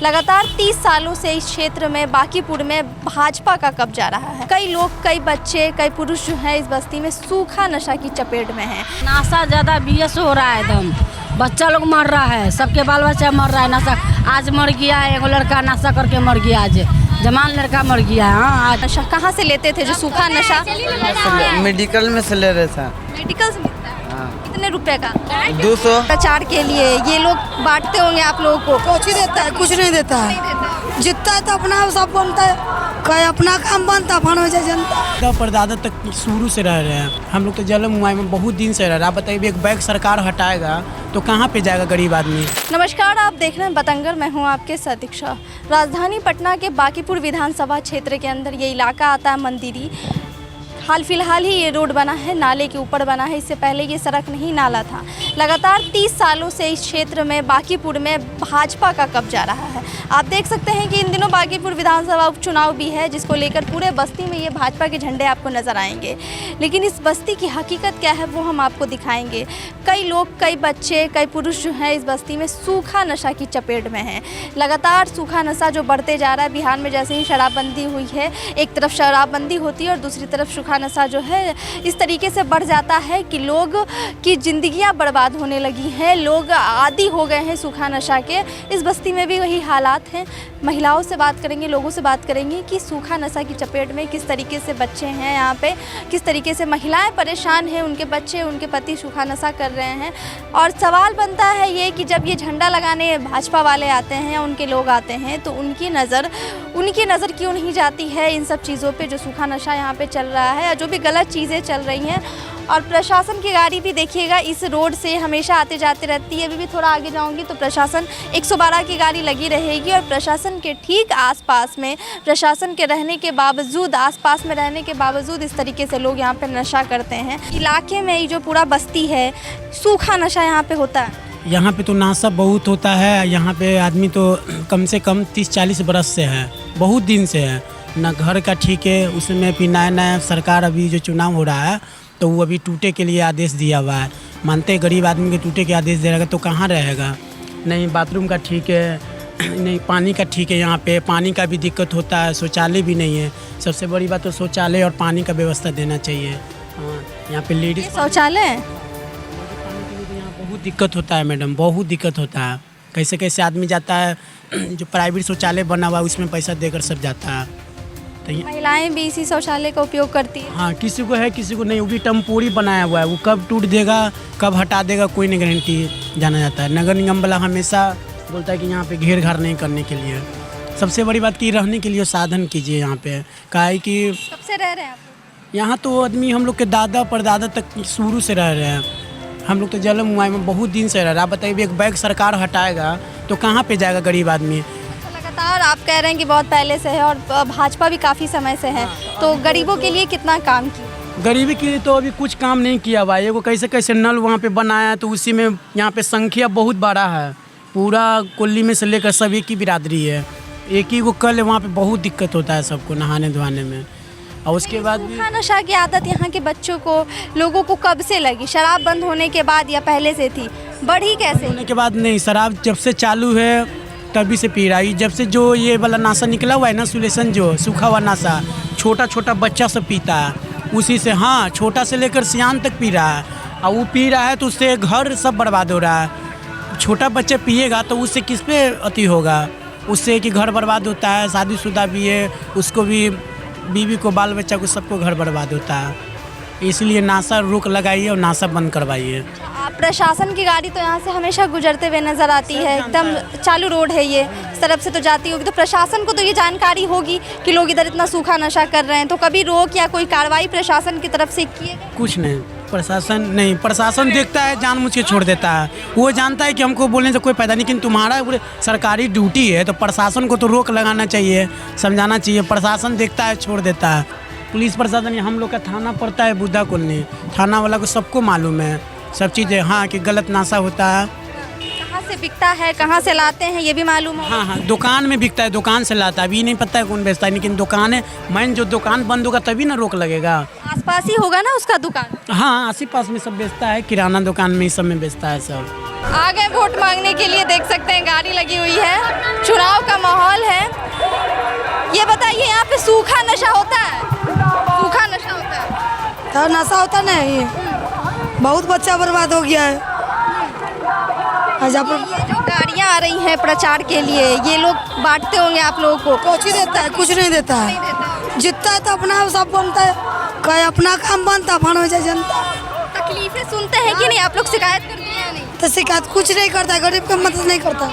लगातार 30 सालों से इस क्षेत्र में बांकीपुर में भाजपा का कब्जा रहा है। कई लोग, कई बच्चे, कई पुरुष जो हैं इस बस्ती में सूखा नशा की चपेट में हैं। नशा ज़्यादा बीएस हो रहा है, एकदम बच्चा लोग मर रहा है, सबके बाल बच्चा मर रहा है। नशा आज मर गया है, एगो लड़का नशा करके मर गया, आज जवान लड़का मर गया। हाँ, आज नशा कहाँ से लेते थे जो सूखा नशा? मेडिकल में से ले रहे थे। मेडिकल से मिलता है? कितने रुपए का? 200। प्रचार के लिए ये लोग बांटते होंगे आप लोगों को? कुछ ही देता है, कुछ नहीं देता है। जितना है तो अपना सब बनता है, कोई अपना काम बनता फन हो जाए जनता। परदादा तक शुरू से रह रहे हैं हम लोग, तो जल मुआई में बहुत दिन से रह रहे हैं। आप बताइए, एक बैग सरकार हटाएगा तो कहाँ पे जाएगा गरीब आदमी? नमस्कार, आप देख रहे हैं बतंगड़, मैं हूं आपके सतीक्षा। राजधानी पटना के बांकीपुर विधानसभा क्षेत्र के अंदर ये इलाका आता है मंदिरी। हाल फिलहाल ही ये रोड बना है, नाले के ऊपर बना है। इससे पहले ये सड़क नहीं, नाला था। लगातार 30 सालों से इस क्षेत्र में बांकीपुर में भाजपा का कब्जा रहा है। आप देख सकते हैं कि इन दिनों बांकीपुर विधानसभा उपचुनाव भी है, जिसको लेकर पूरे बस्ती में ये भाजपा के झंडे आपको नजर आएंगे। लेकिन इस बस्ती की हकीकत क्या है वो हम आपको दिखाएंगे। कई लोग, कई बच्चे, कई पुरुष जो हैं इस बस्ती में सूखा नशा की चपेट में हैं। लगातार सूखा नशा जो बढ़ते जा रहा है। बिहार में जैसे ही शराबबंदी हुई है, एक तरफ शराबबंदी होती है और दूसरी तरफ सूखा नशा जो है इस तरीके से बढ़ जाता है कि लोग की ज़िंदगियां बर्बाद होने लगी हैं। लोग आदी हो गए हैं सूखा नशा के। इस बस्ती में भी वही हालात हैं। महिलाओं से बात करेंगे, लोगों से बात करेंगे कि सूखा नशा की चपेट में किस तरीके से बच्चे हैं यहाँ पे, किस तरीके से महिलाएं परेशान हैं, उनके बच्चे, उनके पति सूखा नशा कर रहे हैं। और सवाल बनता है ये कि जब ये झंडा लगाने भाजपा वाले आते हैं या उनके लोग आते हैं तो उनकी नज़र क्यों नहीं जाती है इन सब चीज़ों पर जो सूखा नशा यहाँ पर चल रहा है, जो भी गलत चीज़ें चल रही हैं। और प्रशासन की गाड़ी भी देखिएगा इस रोड से हमेशा आते जाते रहती है। अभी भी थोड़ा आगे जाऊंगी तो प्रशासन 112 की गाड़ी लगी रहेगी और प्रशासन के ठीक आसपास में, प्रशासन के रहने के बावजूद, आसपास में रहने के बावजूद इस तरीके से लोग यहाँ पे नशा करते हैं। इलाके में ये जो पूरा बस्ती है, सूखा नशा यहाँ पे होता है। यहाँ पे तो नशा बहुत होता है। यहाँ पे आदमी तो कम से कम 30-40 बरस से है, बहुत दिन से है ना। घर का ठीक है, उसमें भी नया सरकार अभी जो चुनाव हो रहा है तो वो अभी टूटे के लिए आदेश दिया हुआ है। मानते हैं गरीब आदमी के टूटे के आदेश दे रहेगा तो कहाँ रहेगा? नहीं बाथरूम का ठीक है, नहीं पानी का ठीक है। यहाँ पे पानी का भी दिक्कत होता है, शौचालय भी नहीं है। सबसे बड़ी बात तो शौचालय और पानी का व्यवस्था देना चाहिए। हाँ, यहाँ पे लेडीज शौचालय यहाँ बहुत दिक्कत होता है मैडम, बहुत दिक्कत होता है। कैसे कैसे आदमी जाता है, जो प्राइवेट शौचालय बना हुआ है उसमें पैसा देकर सब जाता है। महिलाएं भी इसी शौचालय का उपयोग करती है। हाँ, किसी को है, किसी को नहीं। वो भी टेम्पोरी बनाया हुआ है, वो कब टूट देगा, कब हटा देगा, कोई नहीं गारंटी जाना जाता है। नगर निगम वाला हमेशा बोलता है कि यहाँ पे घेर घार नहीं करने के लिए। सबसे बड़ी बात कि रहने के लिए साधन कीजिए यहाँ पे। कहा है कि कब से रह रहे हैं आप? यहाँ तो आदमी हम लोग के दादा परदादा तक शुरू से रह रहे हैं हम लोग, तो जल मुआई में बहुत दिन से रह रहे हैं। आप बताइए, एक बैग सरकार हटाएगा तो कहाँ पे जाएगा गरीब आदमी? लगातार आप कह रहे हैं कि बहुत पहले से है और भाजपा भी काफ़ी समय से है, तो गरीबों के लिए कितना काम किया? गरीबी के लिए तो अभी कुछ काम नहीं किया हुआ है। वो कैसे कैसे नल वहाँ पे बनाया है तो उसी में यहाँ पे संख्या बहुत बड़ा है। पूरा कुल्ली में से लेकर सब एक ही बिरादरी है, एक ही वो कल वहाँ पे बहुत दिक्कत होता है सबको नहाने धोने में। और उसके बाद भी नशा की आदत यहाँ के बच्चों को, लोगों को कब से लगी? शराब बंद होने के बाद या पहले से थी? बढ़ी कैसे? होने के बाद नहीं, शराब जब से चालू है तभी से पी रहा है। जब से जो ये वाला नशा निकला हुआ है ना, सुलेशन, जो सूखा हुआ नशा, छोटा छोटा बच्चा सब पीता है उसी से। हाँ, छोटा से लेकर सियान तक पी रहा है। और वो पी रहा है तो उससे घर सब बर्बाद हो रहा है। छोटा बच्चा पिएगा तो उससे किस पे अति होगा? उससे कि घर बर्बाद होता है। शादीशुदा भी है, उसको भी, बीवी को, बाल बच्चा को, सबको घर बर्बाद होता है। इसलिए नशा रोक लगाइए और नशा बंद करवाइए। प्रशासन की गाड़ी तो यहाँ से हमेशा गुजरते हुए नजर आती है। एकदम चालू रोड है ये, इस तरफ से तो जाती होगी, तो प्रशासन को तो ये जानकारी होगी कि लोग इधर इतना सूखा नशा कर रहे हैं, तो कभी रोक या कोई कार्रवाई प्रशासन की तरफ से किए? कुछ नहीं, प्रशासन नहीं। प्रशासन देखता है, जानबूझ के छोड़ देता है। वो जानता है कि हमको बोलने से कोई फायदा नहीं, लेकिन तुम्हारा सरकारी ड्यूटी है तो प्रशासन को तो रोक लगाना चाहिए, समझाना चाहिए। प्रशासन देखता है, छोड़ देता है। पुलिस प्रशासन, हम लोग का थाना पड़ता है बुद्धा कॉलोनी, थाना वाला को सबको मालूम है सब चीज़ें। हाँ, कि गलत नशा होता है। कहाँ से बिकता है, कहाँ से लाते हैं, ये भी मालूम है? हाँ, दुकान में बिकता है, दुकान से लाता है। अभी नहीं पता है कौन बेचता है, लेकिन दुकान है। मैन जो दुकान बंद होगा तभी ना रोक लगेगा। आसपास ही होगा ना उसका दुकान? हाँ, आस पास में सब बेचता है, किराना दुकान में सब में बेचता है सब। आ गए वोट मांगने के लिए, देख सकते हैं गाड़ी लगी हुई है। चुनाव का सूखा नशा होता है, सूखा नशा होता है। तो नशा होता नहीं, बहुत बच्चा बर्बाद हो गया है। आज आप ये जो गाड़ियाँ आ रही हैं प्रचार के लिए, ये लोग बांटते होंगे आप लोगों को? कुछ देता है, कुछ नहीं देता है। जितना है तो अपना सब बनता है, कहीं अपना काम बनता फन हो जाए जनता। तकलीफें सुनते हैं कि नहीं आप लोग? शिकायत करते हैं नहीं? तो शिकायत कुछ नहीं करता है, गरीब का मदद नहीं करता।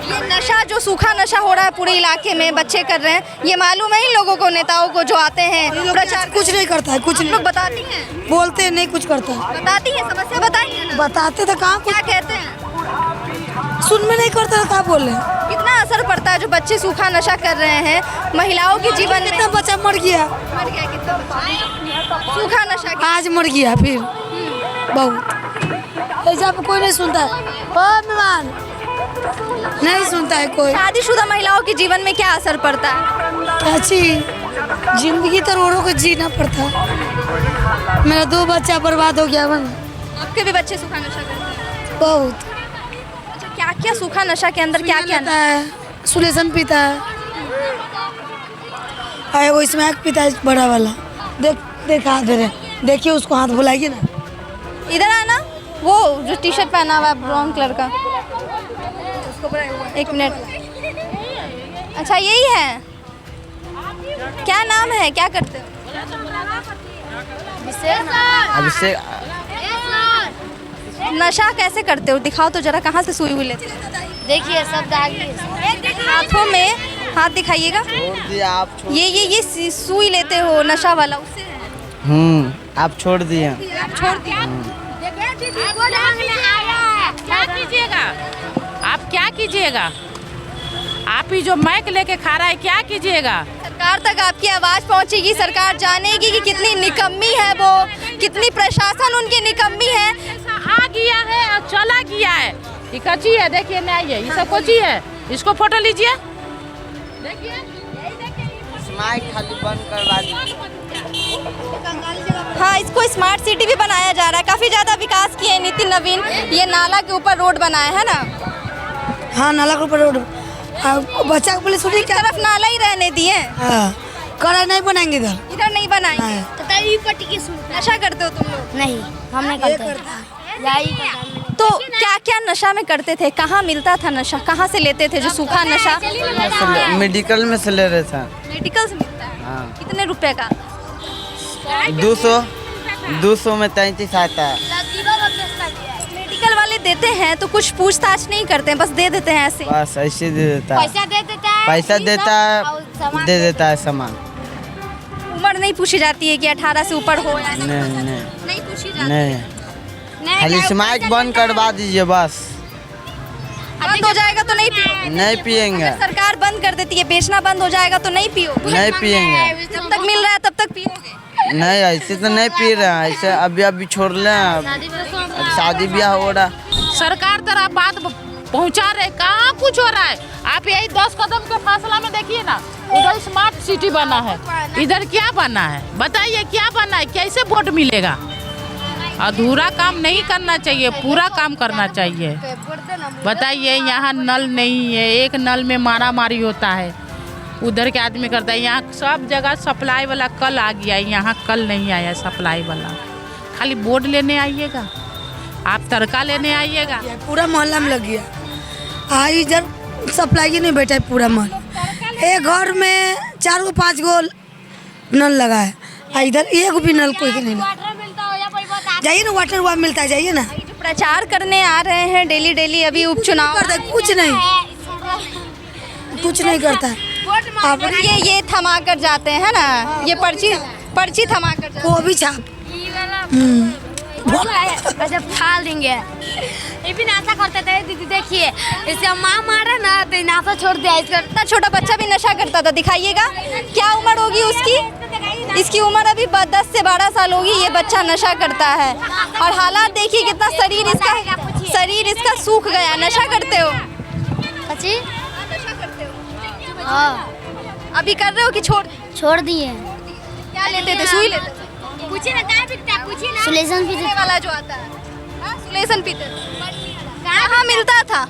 ये नशा जो सूखा नशा हो रहा है पूरे इलाके में, बच्चे कर रहे हैं, ये मालूम है इन लोगों को, नेताओं को जो आते हैं प्रचार? कुछ नहीं करता है, कुछ आप नहीं लोग बताती हैं? बोलते हैं, नहीं कुछ करता है। बताती हैं, समस्या बताइए ना। बताते तो कहाँ क्या कहते हैं? सुन में नहीं करता तो क्या बोले। कितना असर पड़ता है जो बच्चे सूखा नशा कर रहे हैं महिलाओं के जीवन में? कितना बच्चा मर गया, मर गया कितना बच्चा सूखा नशा के? आज मर गया फिर बहुत। ऐसा कोई नहीं सुनता है, ओ मेहमान नहीं सुनता है कोई। शादीशुदा महिलाओं के जीवन में क्या असर पड़ता है? अच्छी जिंदगी तो रोड़ों को जीना पड़ता है। मेरा 2 बच्चा बर्बाद हो गया बन। आपके भी बच्चे सूखा नशा करते हैं? बहुत। अच्छा, क्या क्या सूखा नशा के अंदर क्या क्या? पीता है, सुलेसन पीता है, आए वो स्मैक पीता है बड़ा वाला। देखा दे रहे, देखिए उसको हाथ बुलाइए ना। इधर आना, वो जो टी शर्ट पहना हुआ है ब्राउन कलर का, एक मिनट। अच्छा यही है, क्या नाम है, क्या करते हो? अभिषेक। नशा कैसे करते हो? दिखाओ तो जरा, कहाँ से सुई हुई लेते हो? देखिए सब दागी हाथों में, हाथ दिखाइएगा। छोड़ दिया आप। ये सुई लेते हो नशा वाला, उससे है? आप छोड़ दिए। आप छोड़ दिया? क्या कीजिएगा आप, क्या कीजिएगा आप? ही जो माइक लेके खा रहा है, क्या कीजिएगा? सरकार तक आपकी आवाज़ पहुंचेगी, सरकार जानेगी कि कितनी निकम्मी है वो, कितनी प्रशासन उनकी निकम्मी है। आ गया है और चला गया है। ये कच्ची है, देखिए नहीं है, ये सब कोची है। इसको फोटो लीजिए, देखिए माइक खाली बंद करवा दीजिए। हाँ, इसको स्मार्ट सिटी भी बनाया जा रहा है, काफ़ी ज़्यादा विकास किए नितिन नवीन। ये नाला के ऊपर रोड बनाया है ना? हाँ, नाला के ऊपर रोड। बच्चा को बोले सुनिए क्या तरफ नाला ही रहने दिए, कड़ा नहीं बनाएंगे इधर। इधर नहीं बनाएंगे। हाँ। नशा करते हो तुम लोग? नहीं, हम नहीं करते यही करता। तो क्या क्या नशा में करते थे? कहाँ मिलता था नशा, कहाँ से लेते थे जो सूखा नशा? मेडिकल में से ले रहे थे। मेडिकल से मिलता है? हाँ। कितने रुपए का? 200 में 33 आता है। मेडिकल वाले देते हैं तो कुछ पूछताछ नहीं करते हैं, बस दे देते हैं ऐसे? बस ऐसे दे देता है। पैसा दे देता है, पैसा देता है, दे देता है सामान। उम्र नहीं पूछी जाती है कि 18 से ऊपर हो या नहीं नहीं नहीं पूछी जाती? नहीं, खाली माइक बंद करवा दीजिए बस। बंद हो जाएगा तो नहीं पियोगे? नहीं पियेंगे। अगर सरकार बंद कर देती है, बेचना बंद हो जाएगा तो नहीं पियोगे? नहीं पियेंगे। जब तक मिल रहा है तब तक पियोगे? नहीं, ऐसे तो नहीं पी रहे हैं, ऐसे अभी छोड़ लें। अब शादी ब्याह हो रहा। सरकार तरह बात पहुंचा रहे, कहाँ कुछ हो रहा है? आप यही 10 कदम के फासला में देखिए ना, उधर स्मार्ट सिटी बना है, इधर क्या बना है? बताइए क्या बना है? कैसे वोट मिलेगा? अधूरा काम नहीं करना चाहिए, पूरा काम करना चाहिए। बताइए, यहाँ नल नहीं है, एक नल में मारा मारी होता है, उधर के आदमी करता है। यहाँ सब जगह सप्लाई वाला कल आ गया, यहाँ कल नहीं आया सप्लाई वाला। खाली बोर्ड लेने आइएगा, आप तड़का लेने आइएगा। पूरा मोहल्ला में लग गया। इधर सप्लाई ही नहीं बैठा है पूरा मोहल्ला। एक घर में 4 5 गो नल लगा है, इधर एक भी नल कोई नहीं लगा। जाइए ना, वाटर वाटर मिलता है, जाइए ना। जो प्रचार करने आ रहे हैं डेली अभी उपचुनाव करता है, कुछ नहीं करता है। आप ये थमा कर जाते हैं ना, ये पर्ची थमा कर जाते हैं। वो भी छाप जब खा लेंगे। ये भी नाशा करते थे दीदी, देखिए इसे माँ मारा ना तो नाशा छोड़ दिया। इसका इतना छोटा बच्चा भी नशा करता था, दिखाइएगा क्या उम्र होगी उसकी? इसकी उम्र अभी 10 से 12 साल होगी, ये बच्चा नशा करता है। और हालात देखिए कितना, शरीर इसका सूख गया। नशा करते हो? अच्छी नशा करते हो? हाँ, अभी कर रहे हो कि छोड़ दिए। क्या लेते थे? सुई लेते थे? पूछिए ना, क्या बिकता है? पूछिए ना। सुलेसन पीने वाला जो आता है, हाँ, सुलेसन पीते थे। कहाँ मिलता था?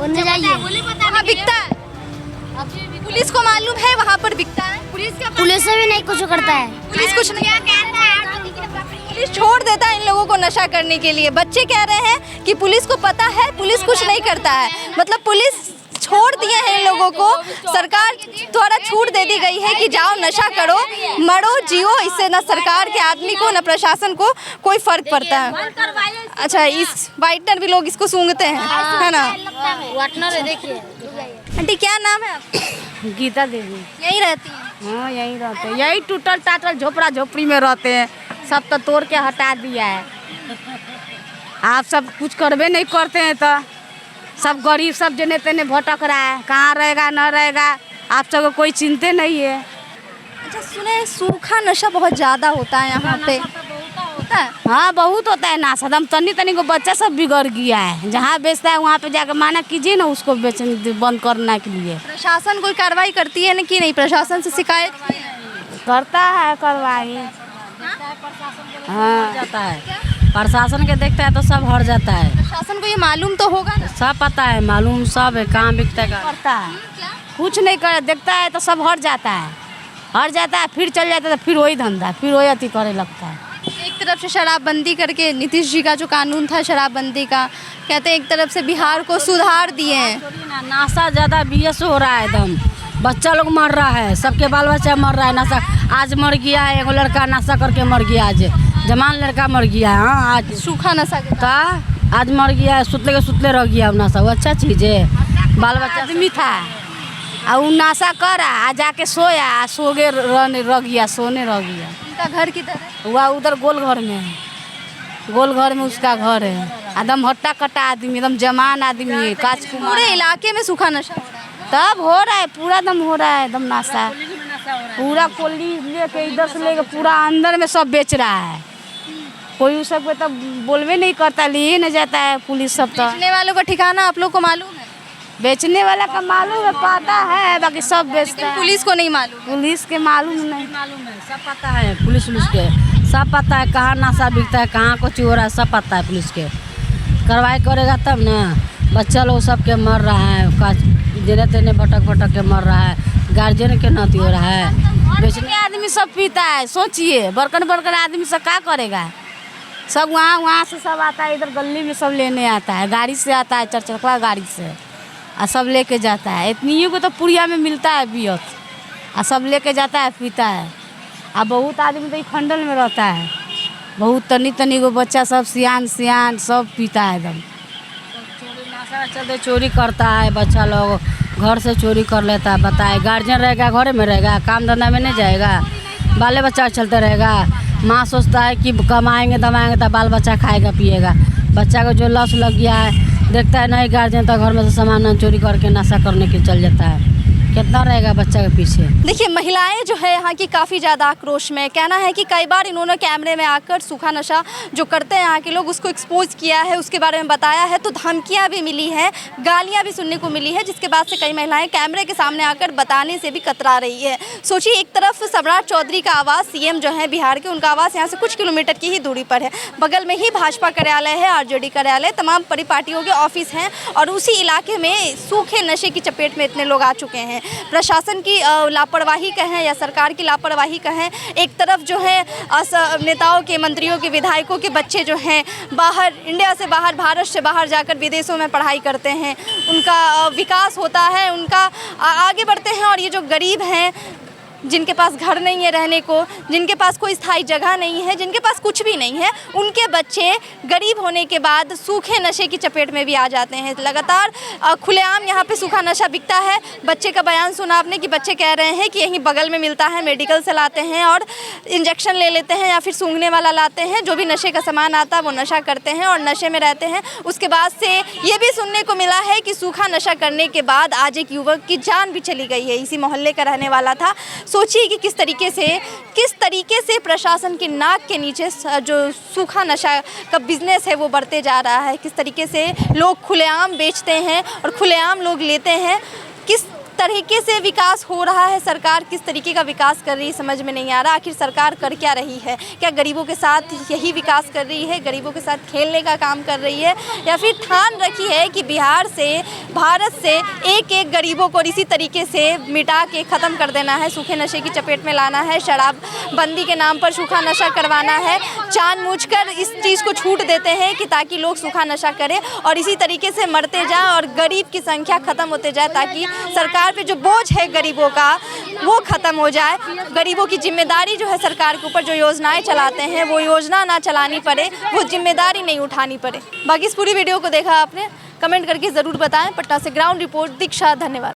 जाइए, कहाँ बिकता है? पुलिस पुलिस को मालूम है वहाँ पर बिकता है? पुलिस से भी नहीं कुछ करता है। पुलिस कुछ नहीं, पुलिस छोड़ देता है इन लोगों को नशा करने के लिए। बच्चे कह रहे हैं कि पुलिस को पता है, पुलिस कुछ नहीं करता है। मतलब पुलिस छोड़ दिए हैं इन लोगों को, सरकार द्वारा छूट दे दी गई है कि जाओ नशा करो, मरो जियो। इससे न सरकार के आदमी को न प्रशासन को कोई फर्क पड़ता है। अच्छा, इस वाइटनर भी लोग इसको सूंघते हैं, है ना? देखिए आंटी क्या नाम है आपका? गीता देवी। यहीं रहती हैं? हाँ यहीं रहते हैं, यही टूटल टाटल झोपड़ा झोपड़ी में रहते हैं। सब तो तोड़ के हटा दिया है। आप सब कुछ करबे नहीं करते हैं तो सब गरीब सब जने तेने भटक रहा है, कहाँ रहेगा न रहेगा आप सबको कोई चिंता नहीं है। अच्छा, सुने सूखा नशा बहुत ज़्यादा होता है यहाँ पे, होता है? हाँ बहुत होता है नाशा, दम तनी तनी को बच्चा सब बिगड़ गया है। जहाँ बेचता है वहाँ पे जाकर माना कीजिए ना उसको बेचने बंद करने के लिए। प्रशासन कोई कार्रवाई करती है ना कि नहीं? प्रशासन से शिकायत करता है कार्रवाई, हाँ जाता है प्रशासन के देखता है तो सब हट जाता है। प्रशासन को ये मालूम तो होगा ना? सब पता है, मालूम सब है, कहाँ बिकता है करता है, कुछ नहीं कर देखता है तो सब हट जाता है, फिर चल जाता है तो फिर वही धंधा, फिर वही अति करे लगता है। एक तरफ से शराबबंदी करके नीतीश जी का जो कानून था शराबबंदी का, कहते हैं एक तरफ से बिहार को सुधार दिए हैं। नशा ज़्यादा BS हो रहा है एकदम, बच्चा लोग मर रहा है, सबके बाल बच्चा मर रहा है नशा। आज मर गया है एगो लड़का नशा करके मर गया, आज जवान लड़का मर गया है। हाँ आज सूखा नशा था, आज मर गया है, सुतले के सुतले रह गया नशा। वो अच्छा चीज़ है, बाल बच्चा आदमी था और वो नशा करा आ जाके सोया, सोगे रह गया, सोने रह गया। उनका घर किधर है? वह उधर गोल घर में है, गोल घर में उसका घर है। एकदम हट्टा कट्टा आदमी, एकदम जवान आदमी है, काच पूरे इलाके में सूखा नशा हो रहा है। तब हो रहा है, पूरा दम हो रहा है एकदम नशा, पूरा कोली लेके इधर से लेके पूरा अंदर में सब बेच रहा है। कोई उस सब तब बोलवे नहीं करता, लिए नहीं जाता है पुलिस सब। तो बेचने वालों का ठिकाना आप लोग को मालूम है? बेचने वाला का मालूम है, पता है, बाकी सब बेचता है। पुलिस को नहीं मालूम? पुलिस के मालूम नहीं, मालूम है, सब पता है पुलिस के, सब पता है कहाँ नशा बिकता है, कहाँ कुछ हो रहा है, सब पता है पुलिस के। कार्रवाई करेगा तब ना। बच्चा लोग सबके मर रहा है, जेने तेने भटक के मर रहा है, गार्जियन के नाती हो रहा है। बेचने आदमी सब पीता है, सोचिए बड़कन आदमी सब क्या करेगा। सब वहाँ से सब आता है, इधर गली में सब लेने आता है, गाड़ी से आता है, 4 गाड़ी से, और सब लेके जाता है। इतनी को तो पुड़िया में मिलता है बियत, और सब लेके जाता है, पीता है। और बहुत आदमी तो खंडल में रहता है, बहुत तनी को बच्चा सब सियान सब पीता है एकदम। चलते चोरी करता है, बच्चा लोग घर से चोरी कर लेता है। बताए गार्जियन रहेगा घर में रहेगा, काम धंधा में नहीं जाएगा, बाले बच्चा चलते रहेगा। माँ सोचता है कि कमाएंगे दमाएंगे तो बाल बच्चा खाएगा पिएगा। बच्चा को जो लॉस लग गया है, देखता है नहीं गार्जियन तो घर में से सामान चोरी करके नशा करने के चल जाता है। कितना रहेगा बच्चा के पीछे। देखिए, महिलाएं जो है यहाँ की काफ़ी ज़्यादा आक्रोश में, कहना है कि कई बार इन्होंने कैमरे में आकर सूखा नशा जो करते हैं यहाँ के लोग उसको एक्सपोज किया है, उसके बारे में बताया है, तो धमकियाँ भी मिली हैं, गालियाँ भी सुनने को मिली है, जिसके बाद से कई महिलाएं कैमरे के सामने आकर बताने से भी कतरा रही है। सोचिए, एक तरफ सम्राट चौधरी का आवास, CM जो है बिहार के, उनका आवास यहाँ से कुछ किलोमीटर की ही दूरी पर है, बगल में ही भाजपा कार्यालय है, RJD कार्यालय, तमाम परिपाटियों के ऑफिस हैं, और उसी इलाके में सूखे नशे की चपेट में इतने लोग आ चुके हैं। प्रशासन की लापरवाही कहें या सरकार की लापरवाही कहें, एक तरफ जो है नेताओं के, मंत्रियों के, विधायकों के बच्चे जो हैं बाहर, इंडिया से बाहर, भारत से बाहर जाकर विदेशों में पढ़ाई करते हैं, उनका विकास होता है, उनका आगे बढ़ते हैं, और ये जो गरीब हैं, जिनके पास घर नहीं है रहने को, जिनके पास कोई स्थायी जगह नहीं है, जिनके पास कुछ भी नहीं है, उनके बच्चे गरीब होने के बाद सूखे नशे की चपेट में भी आ जाते हैं। लगातार खुलेआम यहाँ पे सूखा नशा बिकता है। बच्चे का बयान सुना आपने कि बच्चे कह रहे हैं कि यहीं बगल में मिलता है, मेडिकल से लाते हैं और इंजेक्शन ले लेते हैं या फिर सूंघने वाला लाते हैं, जो भी नशे का सामान आता है वो नशा करते हैं और नशे में रहते हैं। उसके बाद से ये भी सुनने को मिला है कि सूखा नशा करने के बाद आज एक युवक की जान भी चली गई है, इसी मोहल्ले का रहने वाला था। सोचिए कि किस तरीके से प्रशासन की नाक के नीचे जो सूखा नशा का बिजनेस है वो बढ़ते जा रहा है, किस तरीके से लोग खुलेआम बेचते हैं और खुलेआम लोग लेते हैं, किस तरीके से विकास हो रहा है, सरकार किस तरीके का विकास कर रही है समझ में नहीं आ रहा। आखिर सरकार कर क्या रही है? क्या गरीबों के साथ यही विकास कर रही है, गरीबों के साथ खेलने का काम कर रही है, या फिर ठान रखी है कि बिहार से, भारत से एक एक गरीबों को इसी तरीके से मिटा के ख़त्म कर देना है, सूखे नशे की चपेट में लाना है, शराबबंदी के नाम पर सूखा नशा करवाना है। जानबूझकर इस चीज़ को छूट देते हैं कि ताकि लोग सूखा नशा करें और इसी तरीके से मरते जाएं और गरीब की संख्या ख़त्म होते जाए, ताकि सरकार पे जो बोझ है गरीबों का वो ख़त्म हो जाए। गरीबों की जिम्मेदारी जो है सरकार के ऊपर, जो योजनाएं चलाते हैं वो योजना ना चलानी पड़े, वो जिम्मेदारी नहीं उठानी पड़े। बाकी इस पूरी वीडियो को देखा आपने, कमेंट करके ज़रूर बताएं। पटना से ग्राउंड रिपोर्ट दीक्षा, धन्यवाद।